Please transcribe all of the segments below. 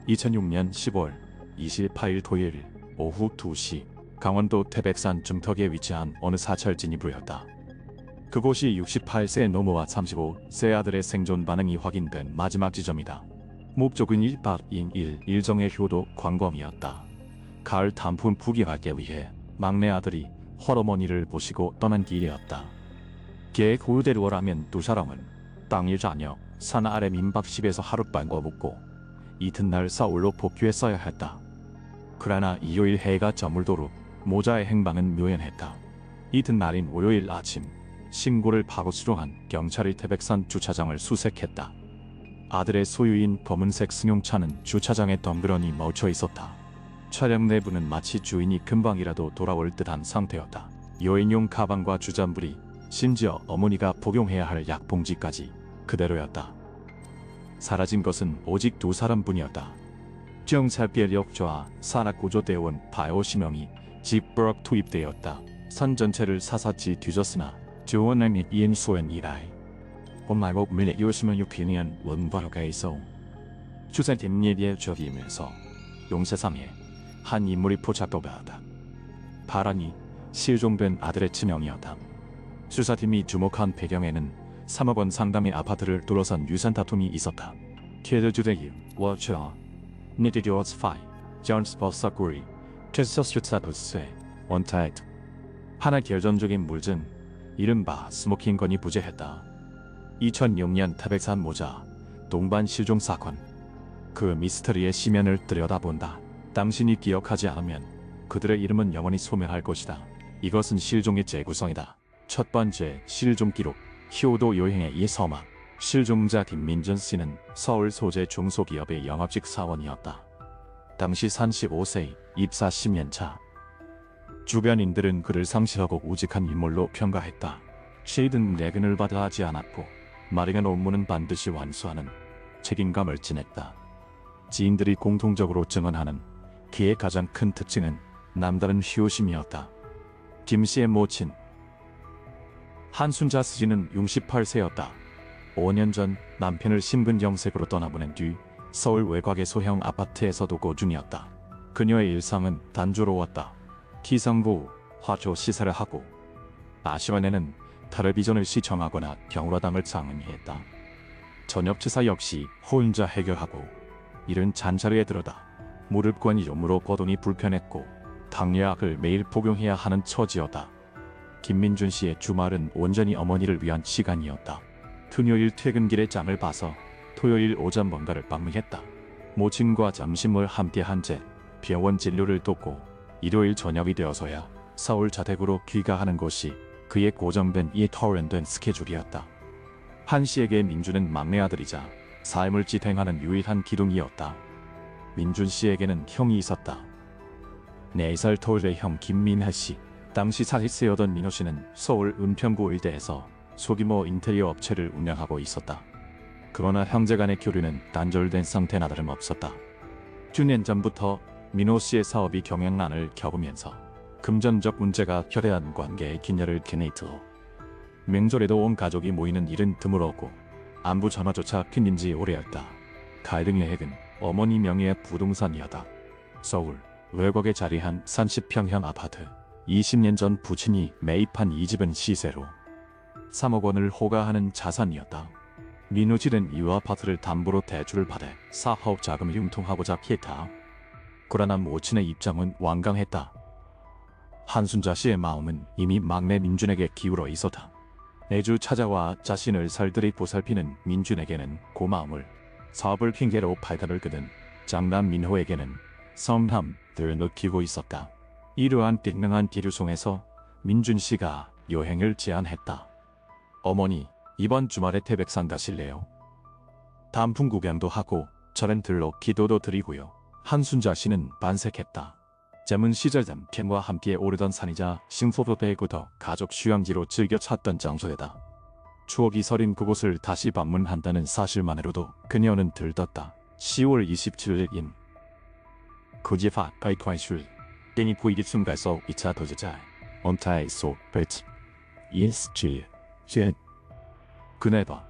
2006년 10월 28일 토요일 오후 2시 강원도 태백산 중턱에 위치한 어느 사찰진이 보였다. 그곳이 68세 노모와 35세 아들의 생존 반응이 확인된 마지막 지점이다. 목적은 1박 2일 일정의 효도 관광이었다. 가을 단풍 부기하기 위해 막내 아들이 헐어머니를 모시고 떠난 길이었다. 계획 그대로라면 두 사람은 당일 저녁 산 아래 민박 10에서 하룻밤 거묵고 이튿날 서울로 복귀했어야 했다. 그러나 일요일 해가 저물도록 모자의 행방은 묘연했다. 이튿날인 월요일 아침 신고를 받고 수령한 경찰이 태백산 주차장을 수색했다. 아들의 소유인 검은색 승용차는 주차장에 덩그러니 멈춰 있었다. 차량 내부는 마치 주인이 금방이라도 돌아올 듯한 상태였다. 여행용 가방과 주전부리, 심지어 어머니가 복용해야 할 약봉지까지 그대로였다. 사라진 것은 오직 두 사람뿐이었다. 경찰계력조와 산악구조대원 150명이 집부럭 투입되었다. 산 전체를 사사치 뒤졌으나 조원행이 이인수엔 이라이 엄마고 밀레 요즘은 유피니언 원바로가에서 주사팀 예비에 적이면서 용세상에 한 인물이 포착되었다. 바란이 실종된 아들의 치명이었다. 수사팀이 주목한 배경에는 3억 원 상당의 아파트를 둘러싼 유산 다툼이 있었다. 캐드주대기 워처 니디디오스 파이 존스 버서구리 테스터스트사도스의 원타이트 하나 결정적인 물증 이른바 스모킹건이 부재했다. 2006년 태백산 모자 동반 실종 사건 그 미스터리의 심연을 들여다본다. 당신이 기억하지 않으면 그들의 이름은 영원히 소멸할 것이다. 이것은 실종의 재구성이다. 첫 번째 실종 기록 효도 여행의 이서막 실종자 김민준 씨는 서울 소재 중소기업의 영업직 사원이었다. 당시 35세 입사 10년차. 주변인들은 그를 상실하고 우직한 인물로 평가했다. 최근 내근을 받아 하지 않았고 마리가 논문은 반드시 완수하는 책임감을 지녔다. 지인들이 공통적으로 증언하는 그의 가장 큰 특징은 남다른 효심이었다. 김 씨의 모친 한순자 씨는 68세였다. 5년 전 남편을 신분정색으로 떠나보낸 뒤 서울 외곽의 소형 아파트에서도 고중이었다. 그녀의 일상은 단조로웠다. 기성부, 화초 시사를 하고 아시반에는 텔레비전을 시청하거나 경로당을 장음했다. 저녁 치사 역시 혼자 해결하고 이른 잔자리에 들어다 무릎권 이염으로 거동이 불편했고 당뇨약을 매일 복용해야 하는 처지였다. 김민준 씨의 주말은 온전히 어머니를 위한 시간이었다. 토요일 퇴근길에 장을 봐서 토요일 오전 뭔가를 방문했다. 모친과 점심을 함께한 채 병원 진료를 돕고 일요일 저녁이 되어서야 서울 자택으로 귀가하는 것이 그의 고정된 터렌된 스케줄이었다. 한 씨에게 민준은 막내 아들이자 삶을 지탱하는 유일한 기둥이었다. 민준 씨에게는 형이 있었다. 4살 터울의 형 김민하 씨. 당시 40세였던 민호 씨는 서울 은평구 일대에서 소규모 인테리어 업체를 운영하고 있었다. 그러나 형제 간의 교류는 단절된 상태나 다름없었다. 몇 년 전부터 민호 씨의 사업이 경영난을 겪으면서 금전적 문제가 결여한 관계의 기녀를 캐네이트로 명절에도 온 가족이 모이는 일은 드물었고 안부 전화조차 끊긴 지 오래였다. 갈등의 핵은 어머니 명의의 부동산이었다. 서울 외곽에 자리한 30평형 아파트. 20년 전 부친이 매입한 이 집은 시세로 3억 원을 호가하는 자산이었다. 민우질은 이 아파트를 담보로 대출을 받아 사업 자금을 융통하고자 했다. 그러나 모친의 입장은 완강했다. 한순자 씨의 마음은 이미 막내 민준에게 기울어 있었다. 매주 찾아와 자신을 살들이 보살피는 민준에게는 고마움을, 사업을 핑계로 발걸음을 끄는 장남 민호에게는 성함들을 느끼고 있었다. 이러한 띵능한 기류송에서 민준 씨가 여행을 제안했다. 어머니, 이번 주말에 태백산 가실래요? 단풍 구경도 하고 절엔 들러 기도도 드리고요. 한순자 씨는 반색했다. 젊은 시절 남편과 함께 오르던 산이자 싱포도배구도 가족 휴양지로 즐겨 찾던 장소에다. 추억이 서린 그곳을 다시 방문한다는 사실만으로도 그녀는 들떴다. 10월 27일인 구지파 가이ኳ이슐 땡이 보이기 순간서 2차 도저자 엄타이소 벨트 ESG 젠 그네바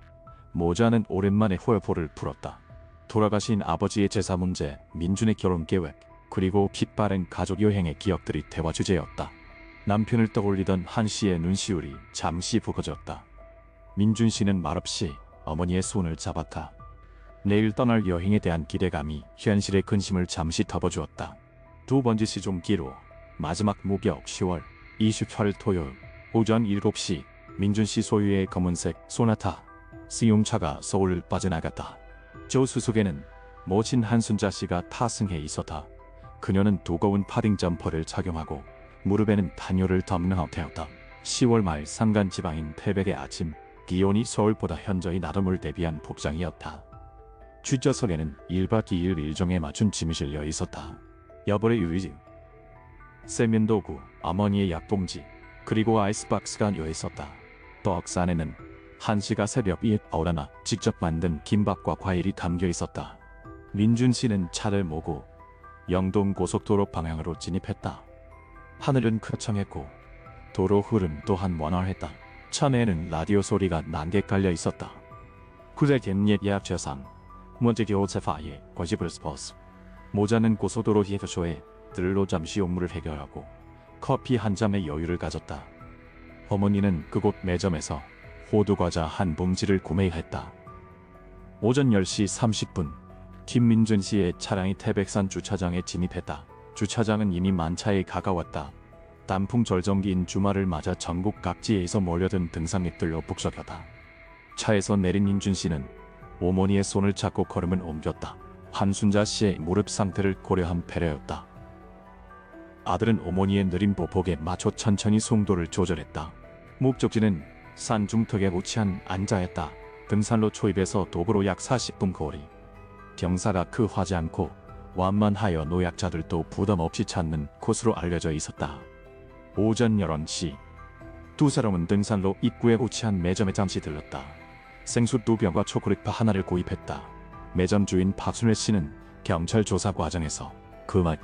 모자는 오랜만에 호여포를 풀었다. 돌아가신 아버지의 제사 문제, 민준의 결혼 계획, 그리고 빛바랜 가족 여행의 기억들이 대화 주제였다. 남편을 떠올리던 한 씨의 눈시울이 잠시 붉어졌다. 민준 씨는 말없이 어머니의 손을 잡았다. 내일 떠날 여행에 대한 기대감이 현실의 근심을 잠시 덮어주었다. 두 번째 시종 기로 마지막 목욕 10월 28일 토요일 오전 7시 민준 씨 소유의 검은색 소나타 승용차가 서울을 빠져나갔다. 조수석에는 모친 한순자 씨가 탑승해 있었다. 그녀는 두꺼운 파딩 점퍼를 착용하고 무릎에는 단요를 덮는 형태였다. 10월 말 산간 지방인 태백의 아침, 기온이 서울보다 현저히 낮음을 대비한 복장이었다. 뒷좌석에는 1박 2일 일정에 맞춘 짐이 실려 있었다. 여벌의 유이지, 세면도구, 어머니의 약봉지, 그리고 아이스박스가 놓여 있었다. 박스 안에는 한 씨가 새벽 이에 얼어나 직접 만든 김밥과 과일이 담겨 있었다. 민준 씨는 차를 모고 영동 고속도로 방향으로 진입했다. 하늘은 쾌청했고 도로 흐름 또한 원활했다. 차 내에는 라디오 소리가 난게 깔려 있었다. 그대 옛 예약 재상 먼저 교체파에 과집을 스포스 모자는 고속도로 예표소에 들로 잠시 업무를 해결하고 커피 한 잔의 여유를 가졌다. 어머니는 그곳 매점에서 호두과자 한 봉지를 구매했다. 오전 10시 30분 김민준 씨의 차량이 태백산 주차장에 진입했다. 주차장은 이미 만차에 가까웠다. 단풍 절정기인 주말을 맞아 전국 각지에서 몰려든 등산객들로 북적였다. 차에서 내린 민준 씨는 어머니의 손을 잡고 걸음을 옮겼다. 한순자 씨의 무릎 상태를 고려한 배려였다. 아들은 어머니의 느린 보폭에 맞춰 천천히 송도를 조절했다. 목적지는 산 중턱에 위치한 안자였다. 등산로 초입에서 도보로 약 40분 거리. 경사가 크하지 않고 완만하여 노약자들도 부담 없이 찾는 코스로 알려져 있었다. 오전 11시 두 사람은 등산로 입구에 위치한 매점에 잠시 들렀다. 생수 2병과 초콜릿바 하나를 구입했다. 매점 주인 박순회 씨는 경찰 조사 과정에서 그만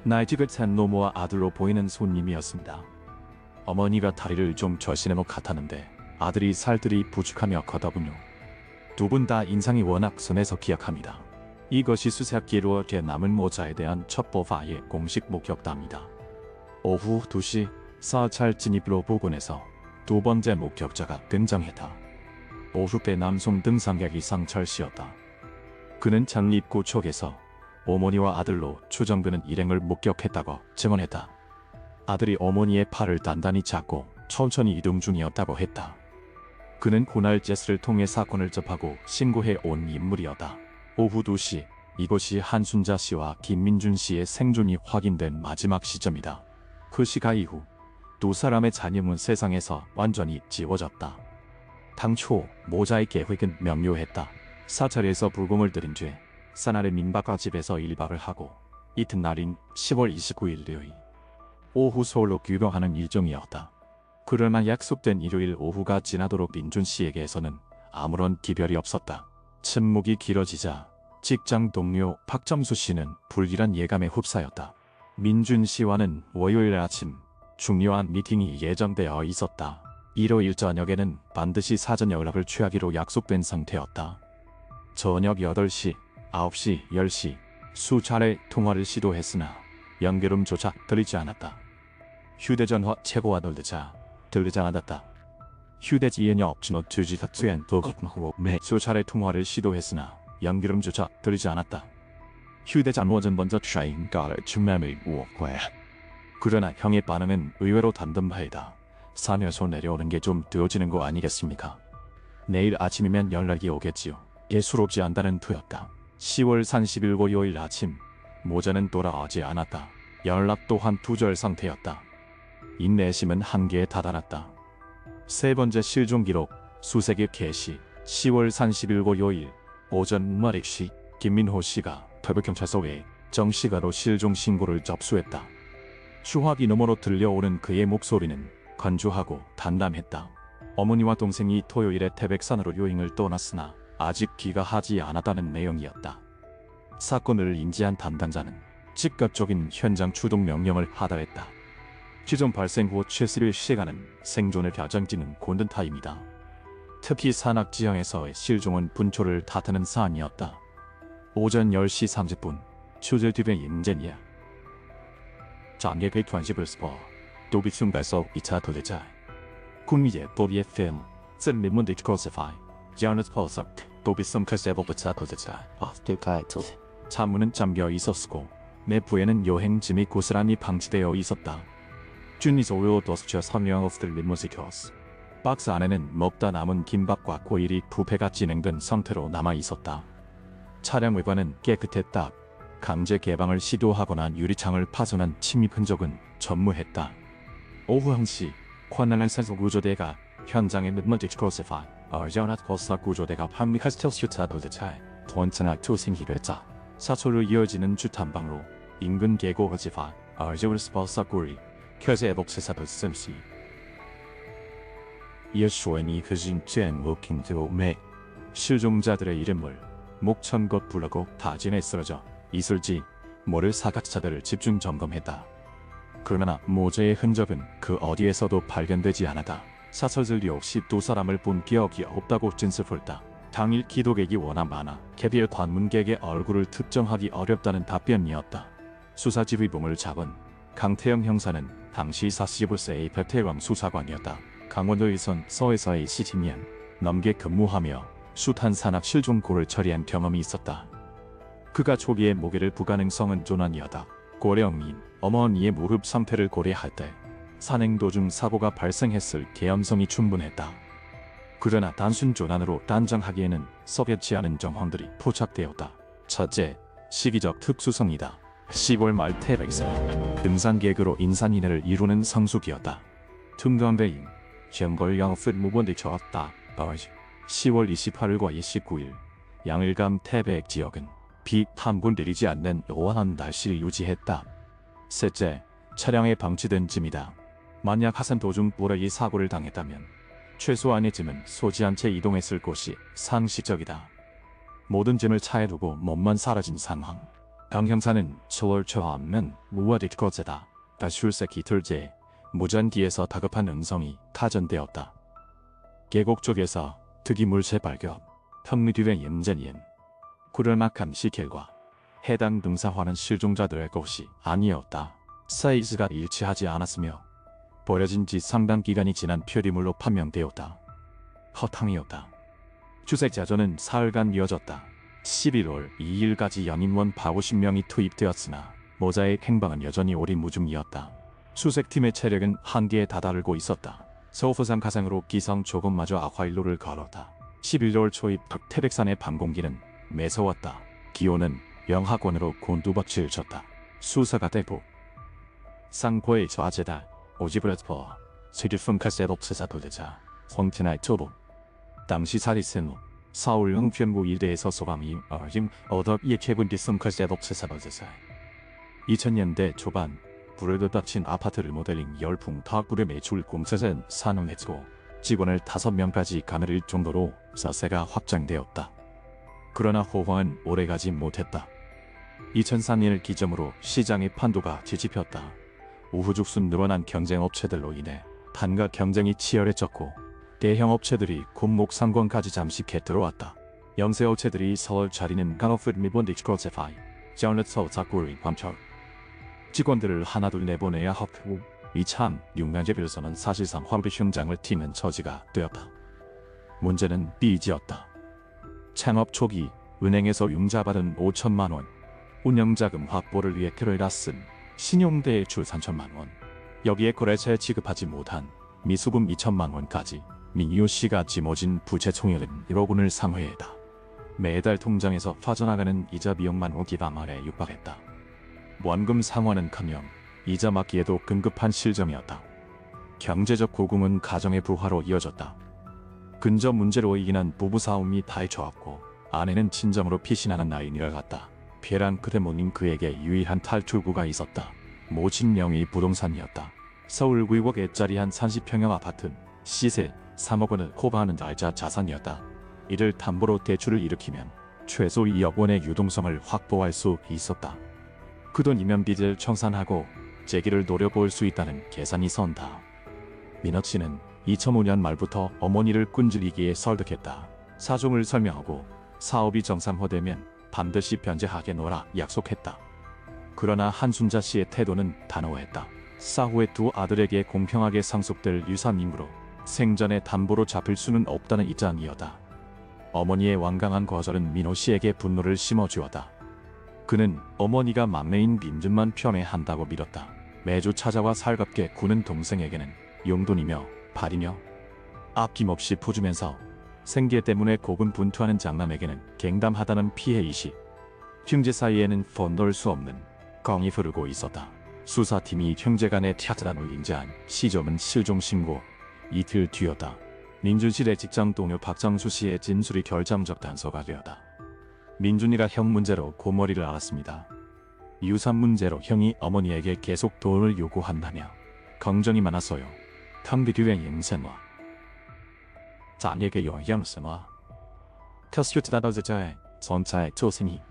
나이집을 산 노모와 아들로 보이는 손님이었습니다. 어머니가 다리를 좀 절신한 것 같았는데 아들이 살들이 부축하며 걷더군요. 두 분 다 인상이 워낙 선해서 기억합니다. 이것이 수색기로 남은 모자에 대한 첩보파의 공식 목격담이다. 오후 2시 사찰 진입로 부근에서 두 번째 목격자가 등장했다. 50대 남성 등산객이 상철 씨였다. 그는 장립구 쪽에서 어머니와 아들로 추정되는 일행을 목격했다고 증언했다. 아들이 어머니의 팔을 단단히 잡고 천천히 이동 중이었다고 했다. 그는 그날 제스를 통해 사건을 접하고 신고해 온 인물이었다. 오후 2시 이곳이 한순자 씨와 김민준 씨의 생존이 확인된 마지막 시점이다. 그 시각 이후 두 사람의 자녀는 세상에서 완전히 지워졌다. 당초 모자의 계획은 명료했다. 사찰에서 불공을 들인 뒤 산아래 민박가 집에서 1박을 하고 이튿날인 10월 29일 토요일 오후 서울로 귀경하는 일정이었다. 그러나 약속된 일요일 오후가 지나도록 민준 씨에게서는 아무런 기별이 없었다. 침묵이 길어지자 직장 동료 박정수 씨는 불길한 예감에 휩싸였다. 민준 씨와는 월요일 아침 중요한 미팅이 예정되어 있었다. 일요일 저녁에는 반드시 사전 연락을 취하기로 약속된 상태였다. 저녁 8시, 9시, 10시 수차례 통화를 시도했으나 연결음조차 들리지 않았다. 휴대전화 최고와 들리지 않았다. 휴대지에 없지노 주지사 투엔 도급마고 매 수차례 통화를 시도했으나 연결음조차 들리지 않았다. 휴대전화는 먼저 샤인가를 중매를 우었고요. 그러나 형의 반응은 의외로 단단하다. 산에서 내려오는 게 좀 늦어지는 거 아니겠습니까? 내일 아침이면 연락이 오겠지요. 예수롭지 않다는 투였다. 10월 30일 월요일 아침 모자는 돌아오지 않았다. 연락 또한 두절 상태였다. 인내심은 한계에 다다랐다. 세 번째 실종 기록 수색일 개시 10월 30일 월요일 오전 11시 김민호 씨가 태백경찰서에 정시가로 실종 신고를 접수했다. 수화기 너머로 들려오는 그의 목소리는 건조하고 단담했다. 어머니와 동생이 토요일에 태백산으로 여행을 떠났으나 아직 귀가하지 않았다는 내용이었다. 사건을 인지한 담당자는 즉각적인 현장 출동 명령을 하달했다. 지점 발생 후 70일 시간은 생존을 결정짓는 골든타임이다. 특히 산악 지형에서의 실종은 분초를 다투는 사안이었다. 오전 10시 30분 추제집의 임전이야. 장례 120을 스포 도비춤발소 2차 도대자 군미제 도비의 film cen리문디 크로시파이 자르스 포석 도비숨 칼세보부차 도대자 aftertitle 차문은 잠겨 있었고 내부에는 여행짐이 고스란히 방치되어 있었다. 준이소요 도스처 선명호스들 리무시코스 박스 안에는 먹다 남은 김밥과 고일이 부패가 진행된 상태로 남아 있었다. 차량 외관은 깨끗했다. 강제 개방을 시도하거나 유리창을 파손한 침입 흔적은 전무했다. 오후 1시 관할란 산소 구조대가 현장에 늦먼지 크로시파이 어저낫 버스 구조대가 판미카스텔 슈타 도대차에 돈천악 투생기를 했다. 사초로 이어지는 주탄방로 인근 계곡 어지파 어저울스 버스 구리 켜제 복세사도 씀시 예수원이 그진 젠 워킹도 매 실종자들의 이름을 목천껏 부르고 다진에 쓰러져 이슬지 모를 사각차들을 집중 점검했다. 그러나 모자의 흔적은 그 어디에서도 발견되지 않았다. 사설들 역시 두 사람을 본 기억이 없다고 진술했다. 당일 기독객이 워낙 많아 개별 관문객의 얼굴을 특정하기 어렵다는 답변이었다. 수사지휘봉을 잡은 강태영 형사는 당시 40세의 백태광 수사관이었다. 강원도에선 서에서의 시집년 넘게 근무하며 숱한 산악 실종고를 처리한 경험이 있었다. 그가 초기에 모계를 불가능성은 조난이었다. 고령인 어머니의 무릎 상태를 고려할 때 산행 도중 사고가 발생했을 개연성이 충분했다. 그러나 단순 조난으로 단정하기에는 섭렵지 않은 정황들이 포착되었다. 첫째, 시기적 특수성이다. 10월 말 태백산 등산객으로 인산인해를 이루는 성수기였다. 퉁감배인 정벌영 풋무본디 좋았다. 10월 28일과 29일 양일감 태백 지역은 비 한 번 내리지 않는 요원한 날씨를 유지했다. 셋째, 차량에 방치된 짐이다. 만약 하산 도중 무례히 사고를 당했다면 최소한의 짐은 소지한 채 이동했을 것이 상식적이다. 모든 짐을 차에 두고 몸만 사라진 상황. 강 형사는 10월 초하면 무화디 거제다. 다출색 이틀째 무전 뒤에서 다급한 음성이 타전되었다. 계곡 쪽에서 특이 물체 발견. 평미뒤의 임전이엔 구를막한 시kel과 해당 등사화는 실종자들의 것이 아니었다. 사이즈가 일치하지 않았으며 버려진 지 상당 기간이 지난 표리물로 판명되었다. 허탕이었다. 추색 자조는 사흘간 이어졌다. 11월 2일까지 연인원 150명이 투입되었으나 모자의 행방은 여전히 오리무중이었다. 수색팀의 체력은 한계에 다다르고 있었다. 서부산 가상으로 기상 조금마저 악화일로를 걸었다. 11월 초입 태백산의 밤 공기는 매서웠다. 기온은 영하권으로 곤두박질 쳤다. 수사가 대폭 쌍포의 좌제다. 오지브레스퍼 스리품 카세롭스사 도대자 홍티나이 초보 당시 사리센로 서울 흥편구 일대에서 소감이 어짐 어덕 예케군디슨 카세롭스사 도대자 2000년대 초반 불을 덮친 아파트를 모델링 열풍 타구의 매출 공세는 산업했고 직원을 5명까지 가늘릴 정도로 사세가 확장되었다. 그러나 호황은 오래가지 못했다. 2003년을 기점으로 시장의 판도가 뒤집혔다. 우후죽순 늘어난 경쟁업체들로 인해 단가 경쟁이 치열해졌고 대형 업체들이 곤목 상권까지 잠시 깃들어왔다. 영세업체들이 서울 자리는 강업풋 미본디 크로세파이 자르서 자꾸리 밤철 직원들을 하나둘 내보내야 하고 이참 6년제별서는 사실상 황비 현장을 튀는 처지가 되었다. 문제는 빚이었다. 창업 초기 은행에서 융자받은 5천만 원, 운영자금 확보를 위해 크레라 쓴 신용대출 3천만 원, 여기에 거래처에 지급하지 못한 미수금 2천만 원까지 민유 씨가 짊어진 부채 총액은 1억 원을 상회했다. 매달 통장에서 빠져나가는 이자 비용만 5기방안에 육박했다. 원금 상환은커녕 이자 막기에도 급급한 실정이었다. 경제적 고금은 가정의 부화로 이어졌다. 근접 문제로 인한 부부싸움이 다해져왔고 아내는 친정으로 피신하는 나이니를 갔다. 피해란 그대모님 그에게 유일한 탈출구가 있었다. 모친 명의 부동산이었다. 서울 구의역에 자리한 30평형 아파트 시세 3억 원을 커버하는 날짜 자산이었다. 이를 담보로 대출을 일으키면 최소 2억 원의 유동성을 확보할 수 있었다. 그 돈이면 빚을 청산하고 재기를 노려볼 수 있다는 계산이 선다. 민호 씨는 2005년 말부터 어머니를 끈질기게 설득했다. 사정을 설명하고 사업이 정상화되면 반드시 변제하게 놓으라 약속했다. 그러나 한순자 씨의 태도는 단호했다. 사후의 두 아들에게 공평하게 상속될 유산이므로 생전에 담보로 잡힐 수는 없다는 입장이었다. 어머니의 완강한 거절은 민호 씨에게 분노를 심어주었다. 그는 어머니가 막내인 민준만 편애한다고 믿었다. 매주 찾아와 살갑게 구는 동생에게는 용돈이며 발이며 아낌없이 퍼주면서 생계 때문에 고군분투하는 장남에게는 갱담하다는 피해의식, 형제 사이에는 폰놓을 수 없는 정이 흐르고 있었다. 수사팀이 형제간의 타자단을 인지한 시점은 실종 신고 이틀 뒤였다. 민준실의 직장 동료 박장수 씨의 진술이 결정적 단서가 되었다. 민준이가 형 문제로 고머리를 앓았습니다. 유산 문제로 형이 어머니에게 계속 돈을 요구한다며 걱정이 많았어요. 탕비듀의 인생과 자녀에게 영향을 커스큐트다더즈자의 전차의 조생이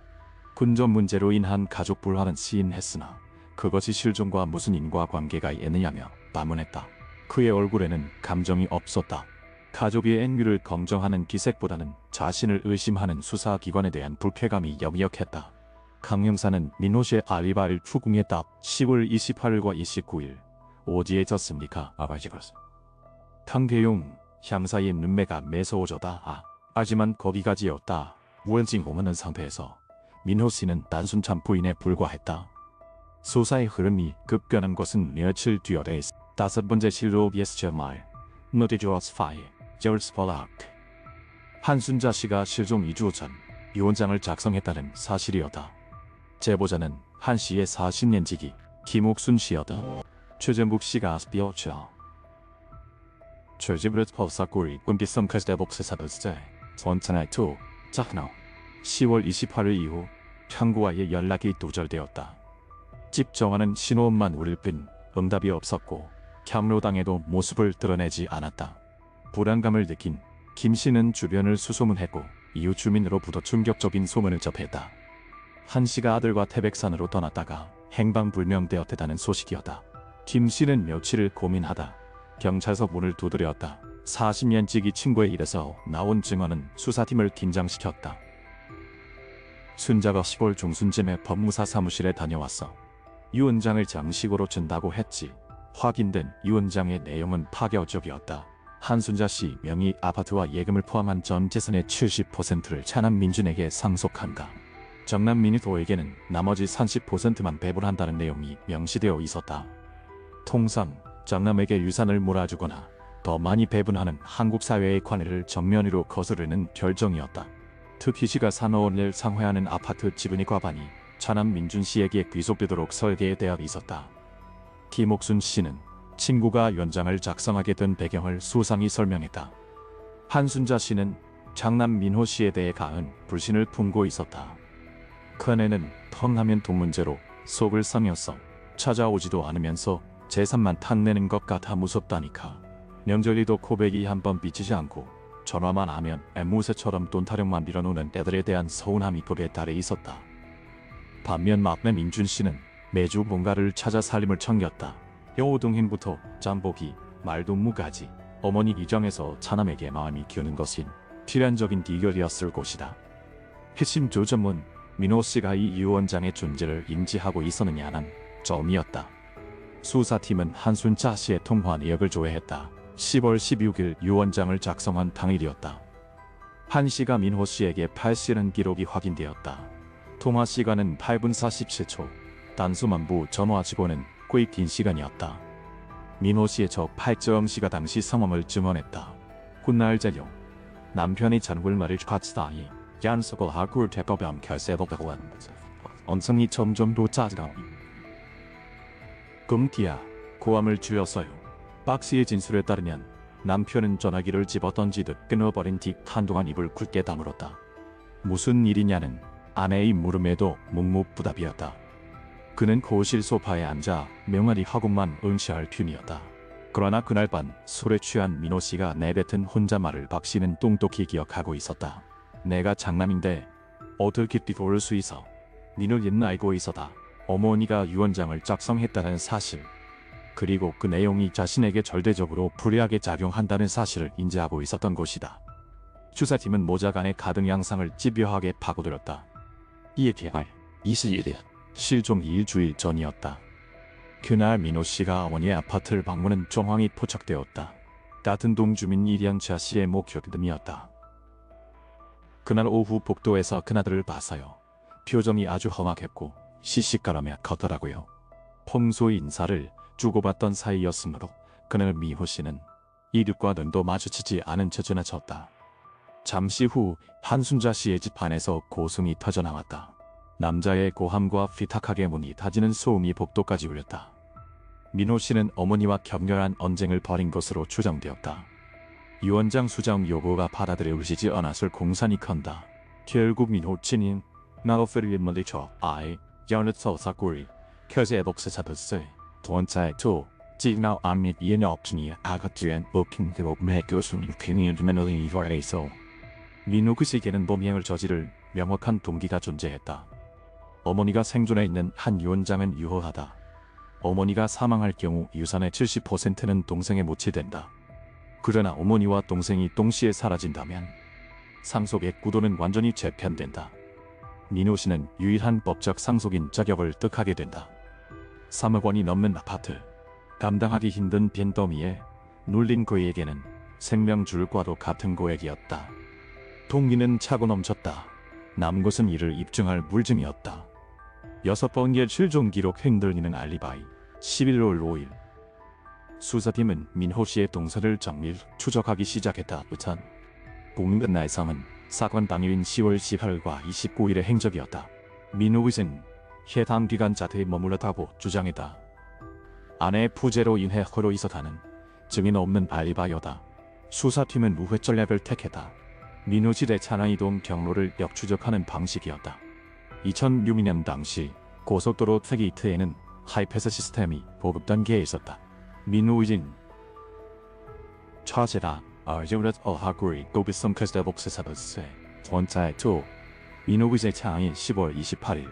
군전 문제로 인한 가족 불화는 시인했으나 그것이 실종과 무슨 인과관계가 있느냐며 반문했다. 그의 얼굴에는 감정이 없었다. 가족의 행위를 검증하는 기색보다는 자신을 의심하는 수사기관에 대한 불쾌감이 역력했다. 강 형사는 민호 씨의 알리바이를 추궁했다. 10월 28일과 29일 어디에 졌습니까? 아버지가 탕대용 형사의 눈매가 매서워졌다. 하지만 거기까지였다. 원징 오만한 상태에서 민호 씨는 단순 참부인에 불과했다. 수사의 흐름이 급변한 것은 며칠 뒤였다. 다섯 번째 실로 예스처말 노티조스 파이 저스폴락 한순자 씨가 실종 2주 전 유언장을 작성했다는 사실이었다. 제보자는 한 씨의 40년 지기 김옥순 씨였다. 최전북 씨가 스피어쳐 최지브르 법사골이 꿈비썸 카스데복스사도스제 전차나이 투 작너 10월 28일 이후 형구와의 연락이 두절되었다. 집 정화는 신호음만 울릴 뿐 응답이 없었고 경로당에도 모습을 드러내지 않았다. 불안감을 느낀 김 씨는 주변을 수소문했고 이웃 주민으로부터 충격적인 소문을 접했다. 한 씨가 아들과 태백산으로 떠났다가 행방불명되었다는 소식이었다. 김 씨는 며칠을 고민하다 경찰서 문을 두드렸다. 40년 지기 친구에 이래서 나온 증언은 수사팀을 긴장시켰다. 순자가 10월 중순쯤에 법무사 사무실에 다녀왔어. 유언장을 장식으로 준다고 했지. 확인된 유언장의 내용은 파격적이었다. 한순자 씨 명의 아파트와 예금을 포함한 전 재산의 70%를 차남 민준에게 상속한다. 정남 민희도에게는 나머지 30%만 배분한다는 내용이 명시되어 있었다. 통상 장남에게 유산을 몰아주거나 더 많이 배분하는 한국 사회의 관례를 정면으로 거스르는 결정이었다. 특히 씨가 사놓은 상회하는 아파트 지분이 과반이 차남 민준 씨에게 귀속되도록 설계되어 있었다. 김옥순 씨는 친구가 연장을 작성하게 된 배경을 소상히 설명했다. 한순자 씨는 장남 민호 씨에 대해 강한 불신을 품고 있었다. 큰애는 텅하면 돈 문제로 속을 썩였어. 찾아오지도 않으면서 재산만 탕내는 것 같아 무섭다니까. 명절이도 고백이 한번 비치지 않고 전화만 하면 앵무새처럼 돈 타령만 밀어놓는 애들에 대한 서운함이 법에 달해 있었다. 반면 막내 민준 씨는 매주 뭔가를 찾아 살림을 챙겼다. 여우동행부터 잠복이, 말동무까지 어머니 입장에서 차남에게 마음이 기우는 것인 필연적인 비결이었을 것이다. 핵심 조점은 민호 씨가 이 유언장의 존재를 인지하고 있었느냐는 점이었다. 수사팀은 한순자 씨의 통화 내역을 조회했다. 10월 16일 유언장을 작성한 당일이었다. 한 씨가 민호 씨에게 팔씨는 기록이 확인되었다. 통화 시간은 8분 47초. 단수만부 전화치고는 꽤 긴 시간이었다. 민호 씨의 적 팔정 씨가 당시 상황을 증언했다. 훗날 저녁 남편이 잔굴말을 같이다이 약속을 하고 대법원 결세법하고 왔는데 언성이 점점 더 짜증나. 금기야 고함을 줄였어요. 박씨의 진술에 따르면 남편은 전화기를 집어던지듯 끊어버린 뒤 한동안 입을 굳게 다물었다. 무슨 일이냐는 아내의 물음에도 묵묵부답이었다. 그는 거실 소파에 앉아 명아리 하고만 응시할 튠이었다. 그러나 그날 밤 술에 취한 민호 씨가 내뱉은 혼잣말을 박 씨는 똑똑히 기억하고 있었다. 내가 장남인데 어떻게 뒤돌을 수 있어. 니는 옛날 알고 있었다. 어머니가 유언장을 작성했다는 사실, 그리고 그 내용이 자신에게 절대적으로 불리하게 작용한다는 사실을 인지하고 있었던 것이다. 수사팀은 모자간의 가등 양상을 집요하게 파고들었다. 2개월 21일 실종 일주일 전이었다. 그날 민호 씨가 어머니의 아파트를 방문한 정황이 포착되었다. 같은 동주민 이량차 씨의 목격담이었다. 그날 오후 복도에서 그나들을 봤어요. 표정이 아주 험악했고 시시가라며 걷더라고요. 평소 인사를 주고받던 사이였으므로 그날 미호 씨는 이륙과 눈도 마주치지 않은 채 지나쳤다. 잠시 후 한순자 씨의 집 안에서 고성이 터져나왔다. 남자의 고함과 휘탁하게 문이 닫히는 소음이 복도까지 울렸다. 민호 씨는 어머니와 격렬한 언쟁을 벌인 것으로 추정되었다. 유원장 수장 요구가 받아들여지지 않았을 공산이 큰다. 결국 민호 씨는 나오페리에 물리쳐 아이 연락서 사고리 켜제 복세 잡았어요. 돈차에도 지나오 암밋 이해는 없으니 아가트엔 버킹대로 매교수님 괜히르면을 이거에서 민호 그 시기에는 범행을 저지를 명확한 동기가 존재했다. 어머니가 생존해 있는 한 유원장은 유효하다. 어머니가 사망할 경우 유산의 70%는 동생에 묻히된다. 그러나 어머니와 동생이 동시에 사라진다면 상속의 구도는 완전히 재편된다. 민호 씨는 유일한 법적 상속인 자격을 득하게 된다. 3억 원이 넘는 아파트, 감당하기 힘든 빈더미에 눌린 그에게는 생명줄과도 같은 고액이었다. 동기는 차고 넘쳤다. 남은 것은 이를 입증할 물증이었다. 6번의 실종 기록 흔들리는 알리바이. 11월 5일 수사팀은 민호 씨의 동선을 정밀 추적하기 시작했다. 우선 공근 날성은 사건 당일인 10월 18일과 29일의 행적이었다. 민호 씨는 해당 기간 자택에 머물렀다고 주장했다. 아내의 부재로 인해 홀로 있었다는 증인 없는 알리바이였다. 수사팀은 우회 전략을 택했다. 민호 씨의 차량이동 경로를 역추적하는 방식이었다. 2006년 당시 고속도로 트게이트에는 하이패스 시스템이 보급 단계에 있었다. 민호진 차세다 어제우렛 어하구리 고비성 캐스터복스 사버스 원차에도 민호의 차량이 10월 28일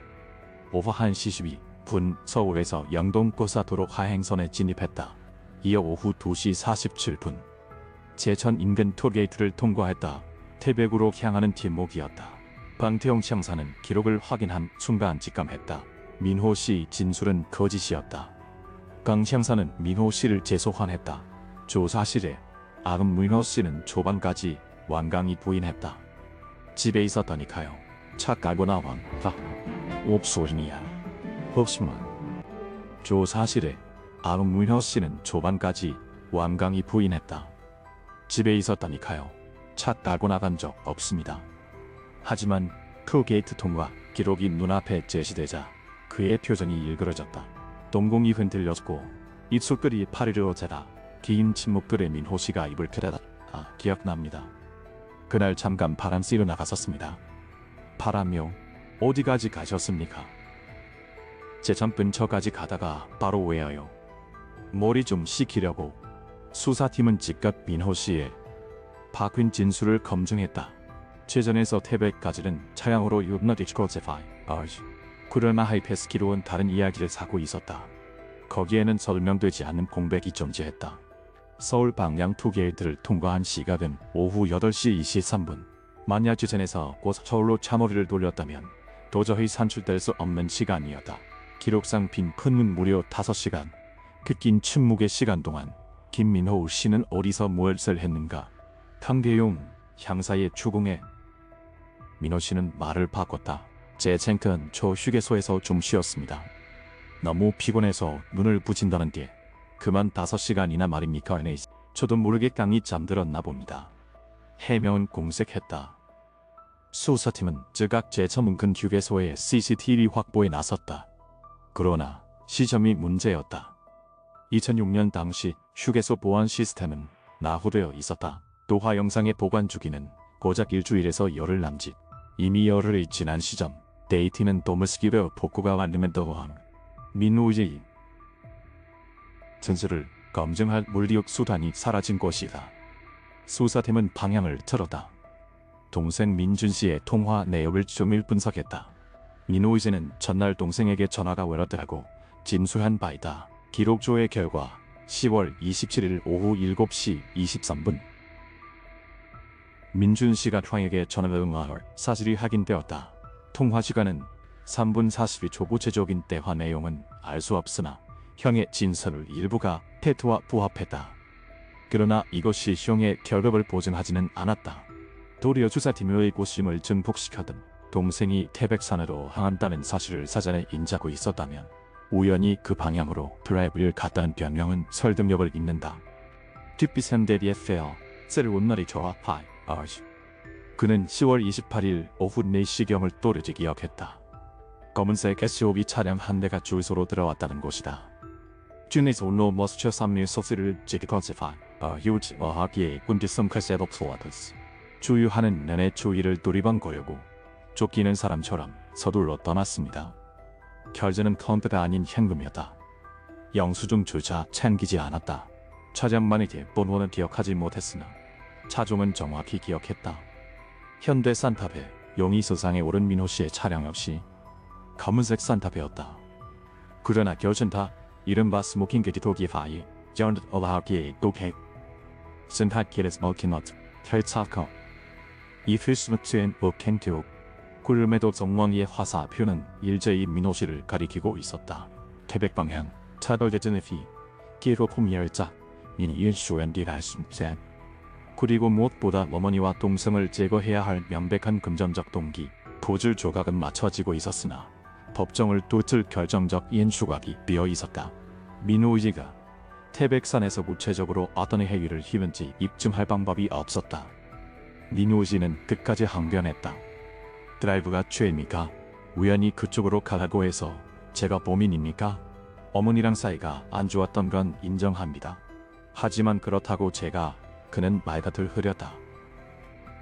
오후 1시 12분 서울에서 영동고사도로 하행선에 진입했다. 이어 오후 2시 47분 제천 인근 톨게이트를 통과했다. 태백으로 향하는 뒷목이었다. 방태용 형사는 기록을 확인한 순간 직감했다. 민호 씨 진술은 거짓이었다. 강 형사는 민호 씨를 재소환했다. 조사실에 민호 씨는 초반까지 완강히 부인했다. 집에 있었다니까요. 차 깔고 나왔다. 없소리야. 없지만. 조사실에 민호 씨는 초반까지 완강히 부인했다. 집에 있었다니까요. 차 깔고 나간 적 없습니다. 하지만 그 게이트 통과 기록이 눈앞에 제시되자 그의 표정이 일그러졌다. 동공이 흔들렸고 입술끌이 파리로 자라 긴 침묵들의 민호 씨가 입을 펴다 기억납니다. 그날 잠깐 바람 쐬러 나갔었습니다. 바람요? 어디까지 가셨습니까? 제천 근처까지 가다가 바로 외워요. 머리 좀 식히려고. 수사팀은 즉각 민호 씨의 바뀐 진술을 검증했다. 제전에서 태백까지는 차량으로 유너디치고 제파이 그러나 하이패스 기록은 다른 이야기를 사고 있었다. 거기에는 설명되지 않은 공백이 존재했다. 서울 방향 투게이트를 통과한 시각은 오후 8시 23분. 만약 제전에서 곧 서울로 차머리를 돌렸다면 도저히 산출될 수 없는 시간이었다. 기록상 빈 큰문 무려 5시간. 그 긴 침묵의 시간 동안 김민호 씨는 어디서 무엇을 했는가? 탕대용 향사의 추궁에 민호 씨는 말을 바꿨다. 제 챙근 휴게소에서 좀 쉬었습니다. 너무 피곤해서 눈을 부친다는데 그만 5시간이나 말입니까? 저도 모르게 깡이 잠들었나 봅니다. 해명은 공색했다. 수사팀은 즉각 제천문근 휴게소의 CCTV 확보에 나섰다. 그러나 시점이 문제였다. 2006년 당시 휴게소 보안 시스템은 나후되어 있었다. 도화 영상의 보관 주기는 고작 일주일에서 열흘 남짓. 이미 열흘이 지난 시점. 데이트는 도무스기베어 복구가 완료된 도항. 민호의 진술을 검증할 물리력 수단이 사라진 것이다. 수사팀은 방향을 틀었다. 동생 민준 씨의 통화 내역을 조밀 분석했다. 민호이제는 전날 동생에게 전화가 왔다고 진술한 바이다. 기록조의 결과 10월 27일 오후 7시 23분 민준 씨가 황에게 전화를 응할 사실이 확인되었다. 통화 시간은 3분 42초. 구체적인 대화 내용은 알 수 없으나 형의 진술을 일부가 팩트와 부합했다. 그러나 이것이 형의 결백을 보증하지는 않았다. 도리어 수사팀의 고심을 증폭시켰던 동생이 태백산으로 향한다는 사실을 사전에 인지하고 있었다면 우연히 그 방향으로 드라이브를 갔다는 변명은 설득력을 잇는다. 뒷비선 대비의 페어, 새로운 날이 좋아, 하이, 아시. 그는 10월 28일 오후 4시경을 또렷이 기억했다. 검은색 SUV 차량 한 대가 주유소로 들어왔다는 곳이다. 주유소 로머스처 3일 소스를 지키건세파, 휴지어하기에 군디섬 카세도 플로아더스. 주유하는 내내 주위를 두리번거리고 쫓기는 사람처럼 서둘러 떠났습니다. 결제는 컴퓨터가 아닌 현금이었다. 영수증 조차 챙기지 않았다. 차량 마니티 번호는 기억하지 못했으나 차종은 정확히 기억했다. 현대 산타페, 용의소상에 오른 민호 씨의 차량 역시 검은색 산타페였다. 그러나 결전다 이른바 스모킹 게디토기 파이, 전드 어바하기에 도케 센타키레 스모킹 너트, 텔차커 이 필스무트엔 버켄티오 굴메도 정원이의 화살표는 일제히 민호 씨를 가리키고 있었다. 태백 방향, 차돌대전의피, 기로 폼열자, 민이일쇼연디라순젠. 그리고 무엇보다 어머니와 동생을 제거해야 할 명백한 금전적 동기, 도줄 조각은 맞춰지고 있었으나 법정을 뚫을 결정적 인수각이 비어 있었다. 민호이가 태백산에서 구체적으로 어떤 행위를 힘은지 입증할 방법이 없었다. 민호이는 끝까지 항변했다. 드라이브가 죄입니까? 우연히 그쪽으로 가라고 해서 제가 범인입니까? 어머니랑 사이가 안 좋았던 건 인정합니다. 하지만 그렇다고 그는 말같을 흐렸다.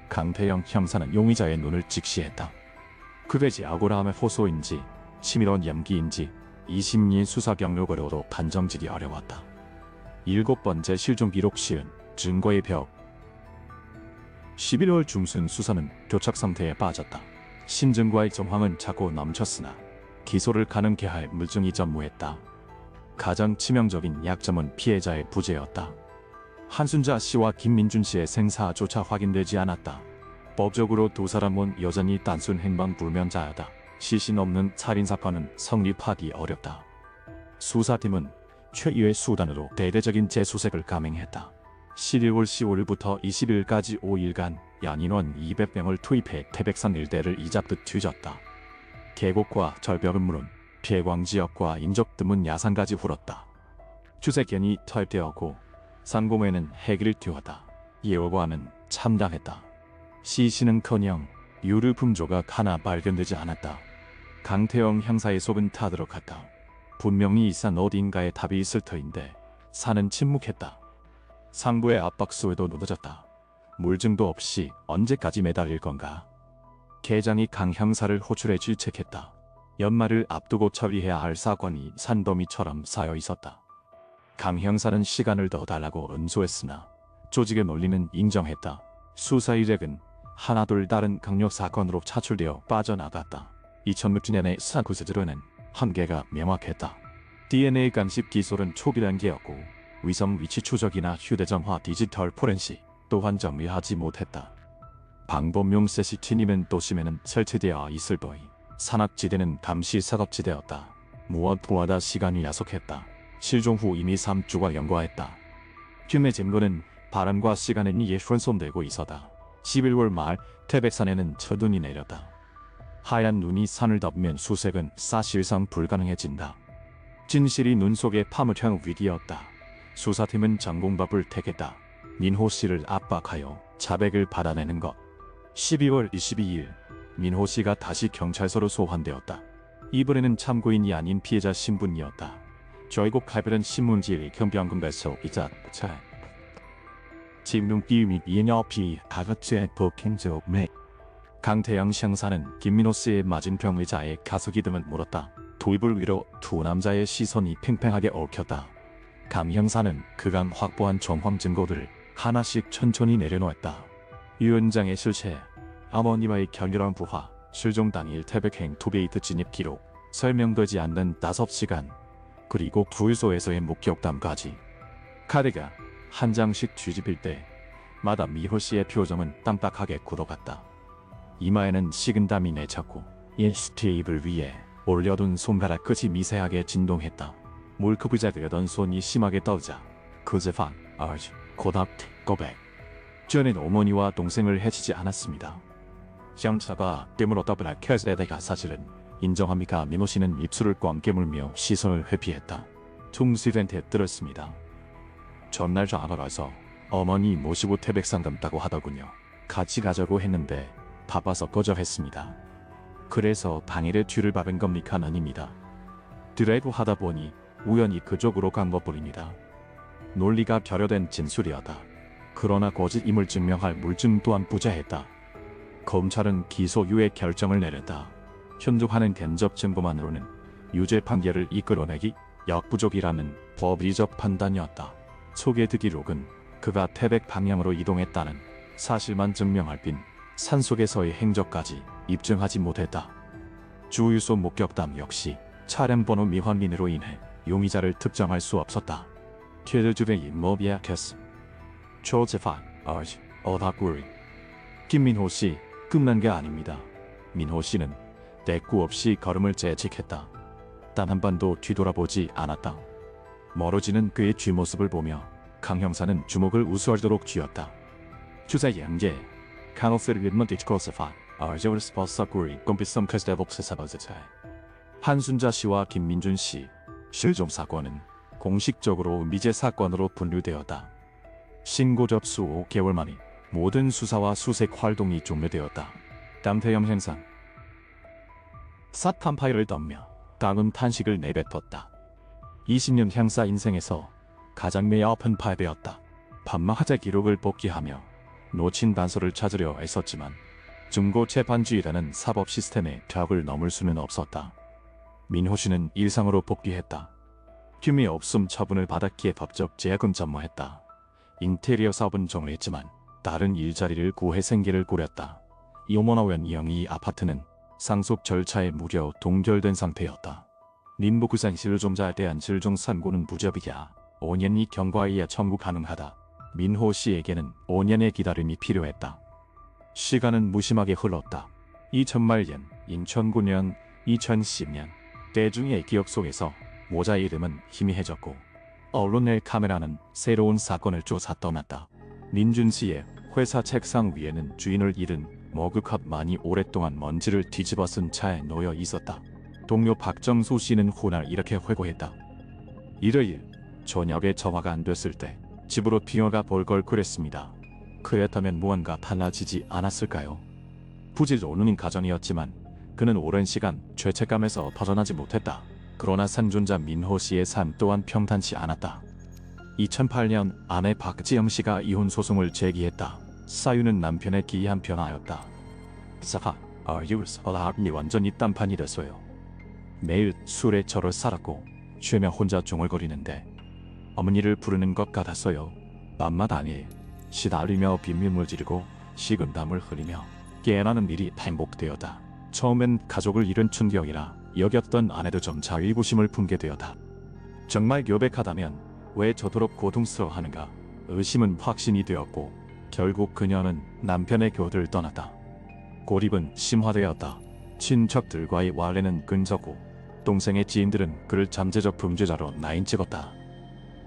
강태영 형사는 용의자의 눈을 직시했다. 그래지 억울함의 호소인지 치밀한 연기인지 20년 수사 경력으로도 판정지기 어려웠다. 7번째 실종 기록 시은 증거의 벽. 11월 중순 수사는 교착 상태에 빠졌다. 신증과의 정황은 차고 넘쳤으나 기소를 가능케 할 물증이 전무했다. 가장 치명적인 약점은 피해자의 부재였다. 한순자 씨와 김민준 씨의 생사조차 확인되지 않았다. 법적으로 두 사람은 여전히 단순 행방 불명자였다. 시신 없는 살인사건은 성립하기 어렵다. 수사팀은 최유의 수단으로 대대적인 재수색을 감행했다. 12월 10일부터 20일까지 5일간 연인원 200명을 투입해 태백산 일대를 이잡듯 뒤졌다. 계곡과 절벽은 물론 폐광지역과 인적 드문 야산까지 훑었다. 주색견이 투입되었고 상공에는 헬기를 띄웠다. 예월과는 참담했다. 시신은커녕 유류 품조각 하나 발견되지 않았다. 강태영 형사의 속은 타들어갔다. 분명히 이 산 어딘가에 답이 있을 터인데 산은 침묵했다. 상부의 압박수에도 무너졌다. 물증도 없이 언제까지 매달릴 건가? 계장이 강 형사를 호출해 질책했다. 연말을 앞두고 처리해야 할 사건이 산더미처럼 쌓여 있었다. 강 형사는 시간을 더 달라고 은소했으나 조직의 논리는 인정했다. 수사 일액은 하나둘 다른 강력 사건으로 차출되어 빠져나갔다. 2006년의 사구세제로는 한계가 명확했다. DNA 간섭 기술은 초기 단계였고 위성 위치 추적이나 휴대전화 디지털 포렌식 또한 정리하지 못했다. 방범용 CCTV는 도심에는 설치되어 있을 뿐 산악지대는 감시 사각지대였다. 무엇보다 시간이 야속했다. 실종 후 이미 3주가 연과했다. 흉의 증거는 바람과 시간에 의해 훼손되고 있었다. 11월 말 태백산에는 철눈이 내렸다. 하얀 눈이 산을 덮으면 수색은 사실상 불가능해진다. 진실이 눈 속에 파묻힌 위기였다. 수사팀은 전공법을 택했다. 민호 씨를 압박하여 자백을 받아내는 것. 12월 22일 민호 씨가 다시 경찰서로 소환되었다. 이번에는 참고인이 아닌 피해자 신분이었다. 저희국 칼별은 신문지의 경병금에서 이자 차 지문비 및 인여피 다같이 복행적 매 강태영 형사는 김민호 씨의 맞은편 의자에 가속이 등을 물었다. 도입을 위로 두 남자의 시선이 팽팽하게 얽혔다. 강 형사는 그간 확보한 정황 증거들을 하나씩 천천히 내려놓았다. 유원장의 실체, 어머니와의 격렬한 부하, 실종 당일 태백행 투베이트 진입 기록, 설명되지 않는 5시간, 그리고 주유소에서의 목격담까지. 카드가 한 장씩 뒤집힐 때마다 미호 씨의 표정은 깜빡하게 굳어갔다. 이마에는 식은땀이 내쳤고 이 스테이블 위에 올려둔 손가락 끝이 미세하게 진동했다. 물크부자 되던 손이 심하게 떨자 그제반 아주 고답 고백. 저는 어머니와 동생을 해치지 않았습니다. 형사가 깨물었다 브라켓에다가 사실은 인정합니까? 민호 씨는 입술을 꽝 깨물며 시선을 회피했다. 총수한테 들었습니다. 전날 저 안 알아서 어머니 모시고 태백산 간다고 하더군요. 같이 가자고 했는데 바빠서 거절했습니다. 그래서 당일에 뒤를 박은 겁니까? 아닙니다. 드라이브 하다 보니 우연히 그쪽으로 간 것뿐입니다. 논리가 결여된 진술이었다. 그러나 거짓 임을 증명할 물증 또한 부재했다. 검찰은 기소유예 결정을 내렸다. 현존하는 간접 증거만으로는 유죄 판결을 이끌어내기 역부족이라는 법리적 판단이었다. 소개드 기록은 그가 태백 방향으로 이동했다는 사실만 증명할 뿐 산속에서의 행적까지 입증하지 못했다. 주유소 목격담 역시 차량 번호 미확인으로 인해 용의자를 특정할 수 없었다. 최대주의 임모비아케스 조제파 어지 어다구리 김민호 씨 끝난 게 아닙니다. 민호 씨는 대꾸 없이 걸음을 재직했다. 단 한 번도 뒤돌아보지 않았다. 멀어지는 그의 쥐모습을 보며 강 형사는 주먹을 우수하도록 쥐었다. 주사 양제 강호스를 윗먼디치코스파 어저울스퍼서구리 꼼비썸 카스데복스사버즈체 한순자 씨와 김민준 씨 실종 사건은 공식적으로 미제 사건으로 분류되었다. 신고 접수 5개월 만에 모든 수사와 수색 활동이 종료되었다. 담태영 형상 사탄파이를 덮며 다음 탄식을 내뱉었다. 20년 형사 인생에서 가장 매아픈 파이였다. 반마하자 기록을 복귀하며 놓친 단서를 찾으려 애썼지만 중고 재판주의라는 사법 시스템의 벽을 넘을 수는 없었다. 민호 씨는 일상으로 복귀했다. 흉의 없음 처분을 받았기에 법적 제약은 전무했다. 인테리어 사업은 종료했지만 다른 일자리를 구해 생계를 꾸렸다. 이오모나웬 영희 아파트는 상속 절차에 무려 동결된 상태였다. 님부구산 실종자에 대한 실종 선고는 무죄이야 5년이 경과해야 청구 가능하다. 민호 씨에게는 5년의 기다림이 필요했다. 시간은 무심하게 흘렀다. 2008년, 2009년, 2010년 대중의 기억 속에서 모자의 이름은 희미해졌고 언론의 카메라는 새로운 사건을 쫓아 떠났다. 민준 씨의 회사 책상 위에는 주인을 잃은 머그컵만이 오랫동안 먼지를 뒤집어 쓴 차에 놓여 있었다. 동료 박정수 씨는 훗날 이렇게 회고했다. 일요일 저녁에 정화가 안 됐을 때 집으로 비어가 볼걸그랬습니다. 그랬다면 무언가 달라지지 않았을까요? 부지런한 가정이었지만 그는 오랜 시간 죄책감에서 벗어나지 못했다. 그러나 생존자 민호 씨의 삶 또한 평탄치 않았다. 2008년 아내 박지영 씨가 이혼 소송을 제기했다. 사유는 남편의 기이한 변화였다. 사파, 어유스어라니 완전히 딴판이 됐어요. 매일 술에 절을 살았고 쉬며 혼자 중얼거리는데 어머니를 부르는 것 같았어요. 밤마다 아니 시달리며 빗물을 지르고 식은땀을 흘리며 깨어나는 일이 반복되었다. 처음엔 가족을 잃은 충격이라 여겼던 아내도 점차 의구심을 품게 되었다. 정말 교백하다면 왜 저토록 고통스러워하는가? 의심은 확신이 되었고 결국 그녀는 남편의 곁을 떠났다. 고립은 심화되었다. 친척들과의 완례는 끊졌고 동생의 지인들은 그를 잠재적 범죄자로 라인 찍었다.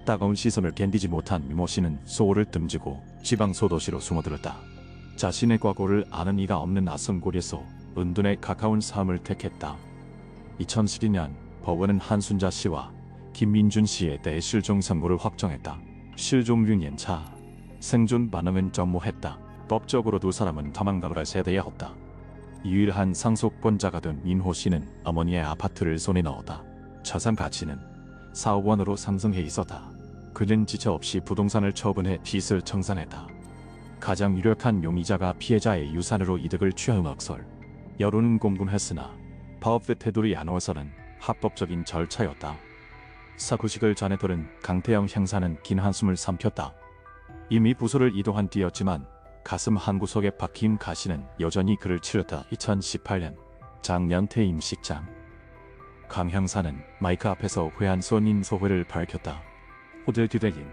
따가운 시선을 견디지 못한 미모 씨는 소울을 뜸지고 지방 소도시로 숨어들었다. 자신의 과거를 아는 이가 없는 낯선 곳에서 은둔에 가까운 삶을 택했다. 2012년 법원은 한순자 씨와 김민준 씨에 대해 실종 선고를 확정했다. 실종 6년 차 생존 반응은 전무했다. 법적으로 두 사람은 도망가거라 세대였다. 유일한 상속권자가 된 민호 씨는 어머니의 아파트를 손에 넣었다. 자산 가치는 4억 원으로 상승해 있었다. 그는 지체 없이 부동산을 처분해 빚을 청산했다. 가장 유력한 용의자가 피해자의 유산으로 이득을 취한 억설. 여론은 공분했으나 법의 테두리 안에서는 합법적인 절차였다. 사고식을 전해 들은 강태영 형사는 긴 한숨을 삼켰다. 이미 부서를 이동한 뒤였지만 가슴 한구석에 박힌 가시는 여전히 그를 찔렀다. 2018년 작년 퇴임식장. 강 형사는 마이크 앞에서 회한 손인 소회를 밝혔다. 호들뒤대긴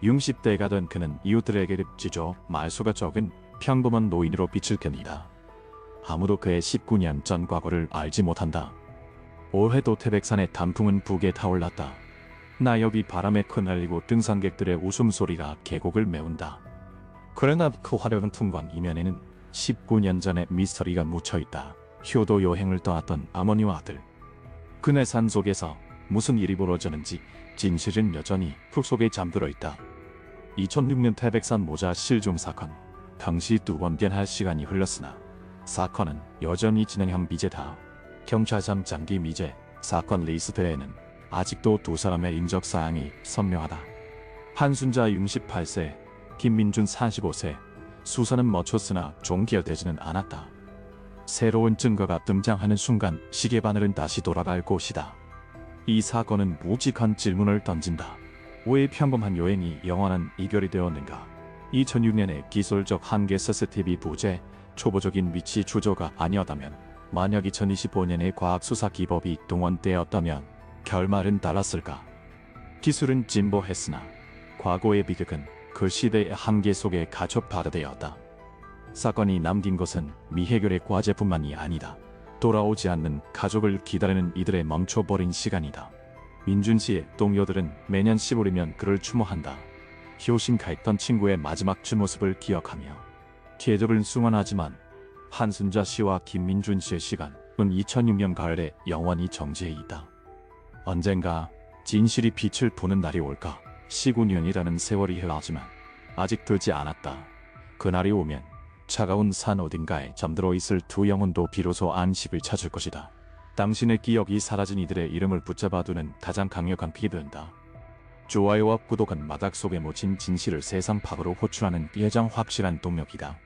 60대가 된 그는 이웃들에게 빚어 말수가 적은 평범한 노인으로 빛을 깹니다. 아무도 그의 19년 전 과거를 알지 못한다. 올해도 태백산의 단풍은 북에 타올랐다. 나엽이 바람에 흩날리고 등산객들의 웃음소리가 계곡을 메운다. 그러나 그 화려한 풍광 이면에는 19년 전의 미스터리가 묻혀있다. 효도 여행을 떠났던 어머니와 아들. 그네 산속에서 무슨 일이 벌어졌는지 진실은 여전히 푹속에 잠들어 있다. 2006년 태백산 모자 실종 사건. 당시 2번 변할 시간이 흘렀으나 사건은 여전히 진행형 미제다. 경찰청 장기 미제 사건 리스트에는 아직도 2사람의 인적사항이 선명하다. 한순자 68세, 김민준 45세. 수사는 멈췄으나 종결되지는 않았다. 새로운 증거가 등장하는 순간 시계바늘은 다시 돌아갈 곳이다. 이 사건은 묵직한 질문을 던진다. 왜 평범한 여행이 영원한 이별이 되었는가? 2006년의 기술적 한계 CCTV 부재, 초보적인 위치 추조가 아니었다면, 만약 2025년의 과학수사 기법이 동원되었다면 결말은 달랐을까? 기술은 진보했으나 과거의 비극은 그 시대의 한계 속에 갇혀 받아들였다. 사건이 남긴 것은 미해결의 과제뿐만이 아니다. 돌아오지 않는 가족을 기다리는 이들의 멈춰버린 시간이다. 민준 씨의 동료들은 매년 10월이면 그를 추모한다. 효심가했던 친구의 마지막 주모습을 기억하며 계절은 숭한하지만 한순자 씨와 김민준 씨의 시간은 2006년 가을에 영원히 정지해 있다. 언젠가 진실이 빛을 보는 날이 올까? 19년이라는 세월이 흘러지만 아직 들지 않았다. 그날이 오면 차가운 산 어딘가에 잠들어 있을 두 영혼도 비로소 안식을 찾을 것이다. 당신의 기억이 사라진 이들의 이름을 붙잡아두는 가장 강력한 픽이 된다. 좋아요와 구독은 마각 속에 묻힌 진실을 세상 밖으로 호출하는 가장 확실한 동력이다.